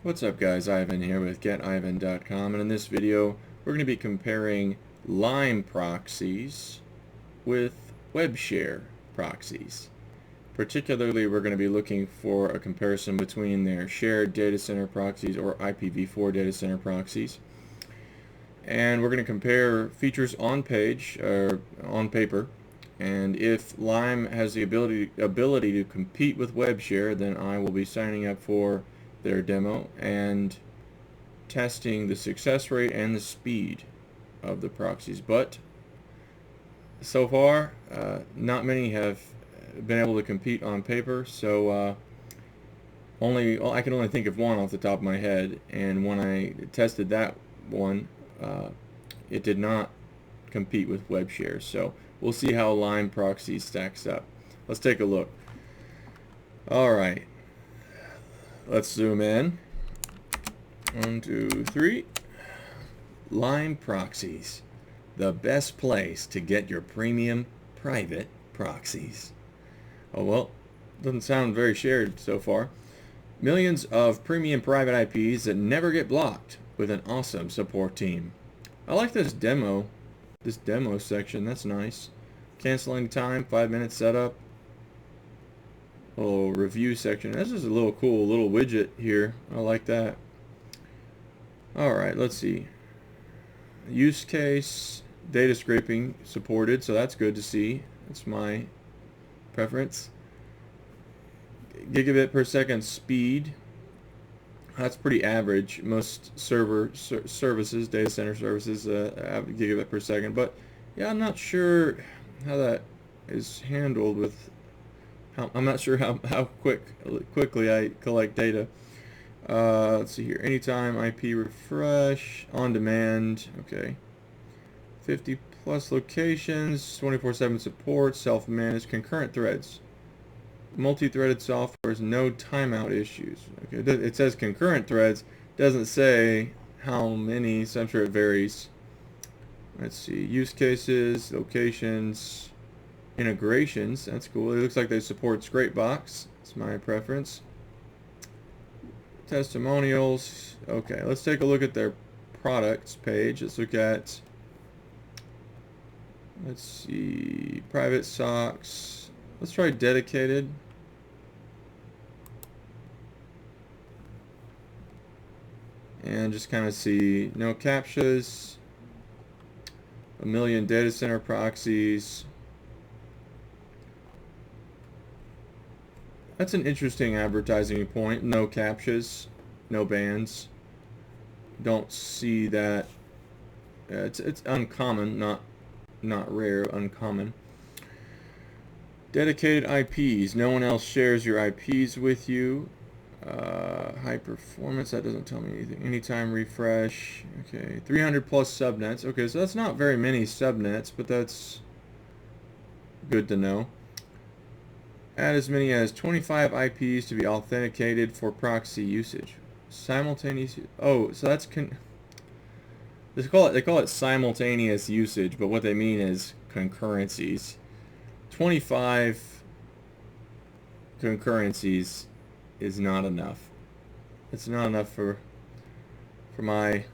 What's up guys, Ivan here with getivan.com, and in this video we're going to be comparing Limeproxies with Webshare proxies. Particularly we're going to be looking for a comparison between their shared data center proxies or IPv4 data center proxies. And we're going to compare features on page or on paper, and if Lime has the ability to compete with Webshare, then I will be signing up for their demo and testing the success rate and the speed of the proxies. But so far not many have been able to compete on paper, so I can only think of one off the top of my head, and when I tested that one it did not compete with Webshare. So we'll see how Limeproxies stacks up. Let's take a look. Alright, let's zoom in. 1, 2, 3. Limeproxies, the best place to get your premium private proxies. Oh well, doesn't sound very shared so far. Millions of premium private IPs that never get blocked with an awesome support team. I like this demo section. That's nice. Cancel anytime, 5-minute setup. Little review section. This is a little cool little widget here. I like that. Alright, let's see. Use case, data scraping supported, so that's good to see. That's my preference. Gigabit per second speed. That's pretty average. Most services, data center services, have gigabit per second. But yeah, I'm not sure how that is handled with. I'm not sure how quickly I collect data. Let's see here. Anytime IP refresh, on demand. Okay. 50 plus locations, 24/7 support, self-managed, concurrent threads. Multi-threaded software is no timeout issues. Okay, it says concurrent threads, doesn't say how many, so I'm sure it varies. Let's see, use cases, locations, integrations. That's cool. It looks like they support Scrapebox. That's my preference. Testimonials. Okay, let's take a look at their products page. Let's see, private socks. Let's try dedicated. And just kind of see, no captchas, a million data center proxies. That's an interesting advertising point. No captchas, no bans. Don't see that. It's uncommon, not rare, uncommon. Dedicated IPs. No one else shares your IPs with you. High performance. That doesn't tell me anything. Anytime refresh. Okay. 300 plus subnets. Okay, so that's not very many subnets, but that's good to know. Add as many as 25 IPs to be authenticated for proxy usage. Simultaneous. Oh, so that's they call it simultaneous usage, but what they mean is concurrencies. 25 concurrencies is not enough. It's not enough for my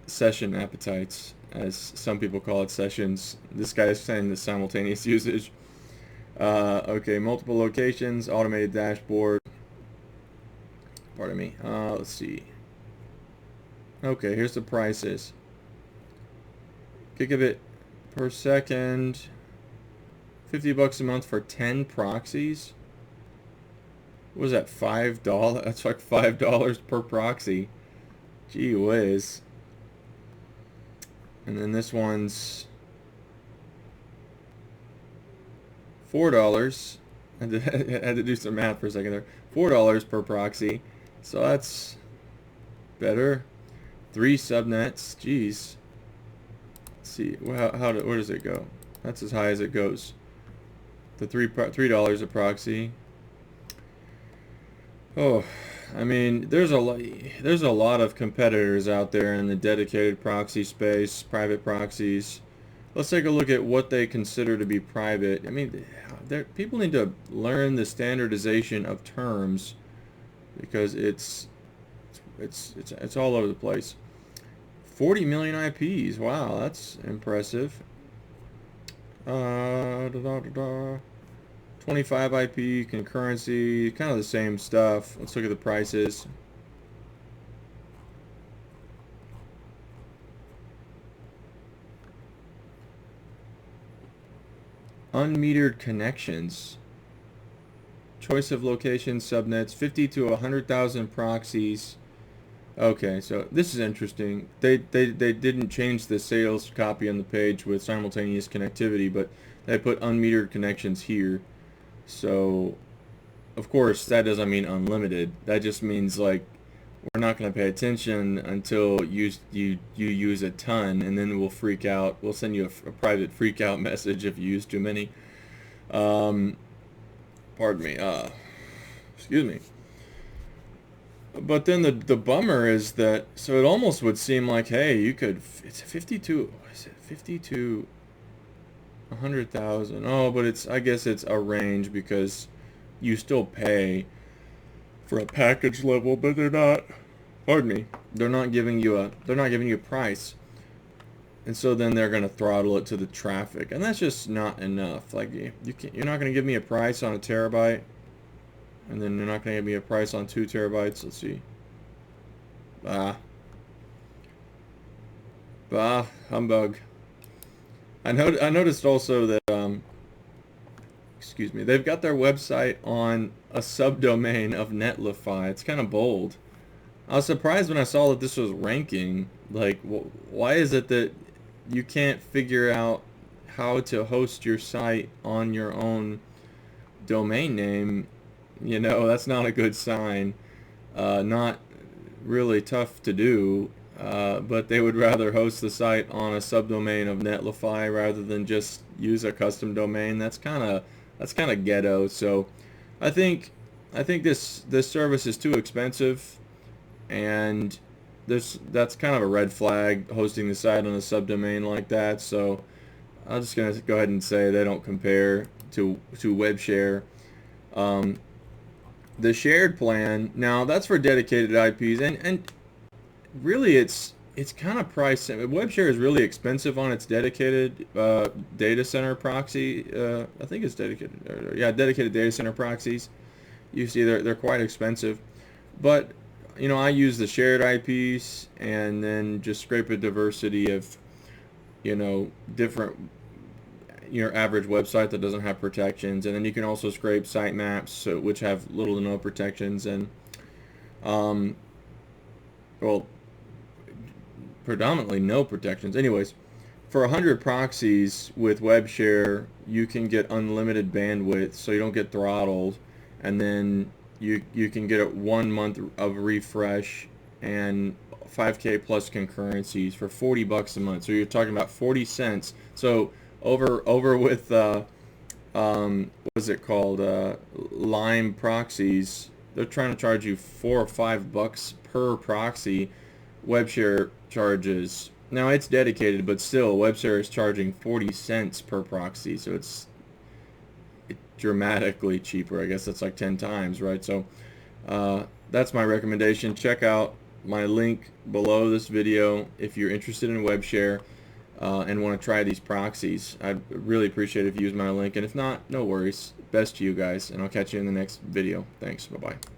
session appetites, as some people call it, sessions. This guy is saying the simultaneous usage. Okay, multiple locations, automated dashboard. Pardon me. Let's see. Okay, here's the prices. Gigabit per second, $50 a month for 10 proxies. What was that, $5? That's like $5 per proxy. Gee whiz. And then this one's $4. I had to do some math for a second there. $4 per proxy. So that's better. 3 subnets. Jeez. Let's see. Where does it go? That's as high as it goes. The $3 a proxy. Oh, I mean, there's a lot of competitors out there in the dedicated proxy space, private proxies. let's take a look at what they consider to be private. I mean, people need to learn the standardization of terms because it's all over the place. 40 million IPs. Wow, that's impressive. 25 IP concurrency, kind of the same stuff. Let's look at the prices. Unmetered connections. Choice of location, subnets, 50 to 100,000 proxies. Okay, so this is interesting. They didn't change the sales copy on the page with simultaneous connectivity, but they put unmetered connections here. So, of course, that doesn't mean unlimited. That just means like we're not going to pay attention until you use a ton, and then we'll freak out. We'll send you a private freak out message if you use too many. Pardon me. Excuse me. But then the bummer is that, so it almost would seem like, hey, you could, it's 52, what is it, 52, 100,000. Oh, but it's, I guess it's a range because you still pay for a package level, but they're not, pardon me, they're not giving you a price. And so then they're going to throttle it to the traffic, and that's just not enough. Like, you're not going to give me a price on a terabyte. And then they're not going to give me a price on 2 terabytes. Let's see. Humbug. I noticed also that, excuse me, they've got their website on a subdomain of Netlify. It's kind of bold. I was surprised when I saw that this was ranking. Like, why is it that you can't figure out how to host your site on your own domain name? You know, that's not a good sign. Not really tough to do, but they would rather host the site on a subdomain of Netlify rather than just use a custom domain. That's kind of ghetto. So I think this service is too expensive, and that's kind of a red flag, hosting the site on a subdomain like that. So I'm just gonna go ahead and say they don't compare to Webshare. The shared plan, now that's for dedicated IPs, and really it's kind of priced. Webshare is really expensive on its dedicated data center proxy. I think it's dedicated, yeah, dedicated data center proxies. You see they're quite expensive, but you know, I use the shared IPs and then just scrape a diversity of, you know, different, your average website that doesn't have protections, and then you can also scrape sitemaps which have little to no protections, and well, predominantly no protections. Anyways, for 100 proxies with Webshare, you can get unlimited bandwidth, so you don't get throttled, and then you can get 1 month of refresh and 5K plus concurrencies for $40 a month. So you're talking about 40 cents. So over with what is it called, Limeproxies, they're trying to charge you $4 or $5 per proxy. Webshare charges, now it's dedicated, but still Webshare is charging 40 cents per proxy, so it's dramatically cheaper. I guess that's like 10 times, right? So that's my recommendation. Check out my link below this video if you're interested in Webshare and want to try these proxies. I'd really appreciate it if you use my link, and if not, no worries. Best to you guys, and I'll catch you in the next video. Thanks. Bye-bye.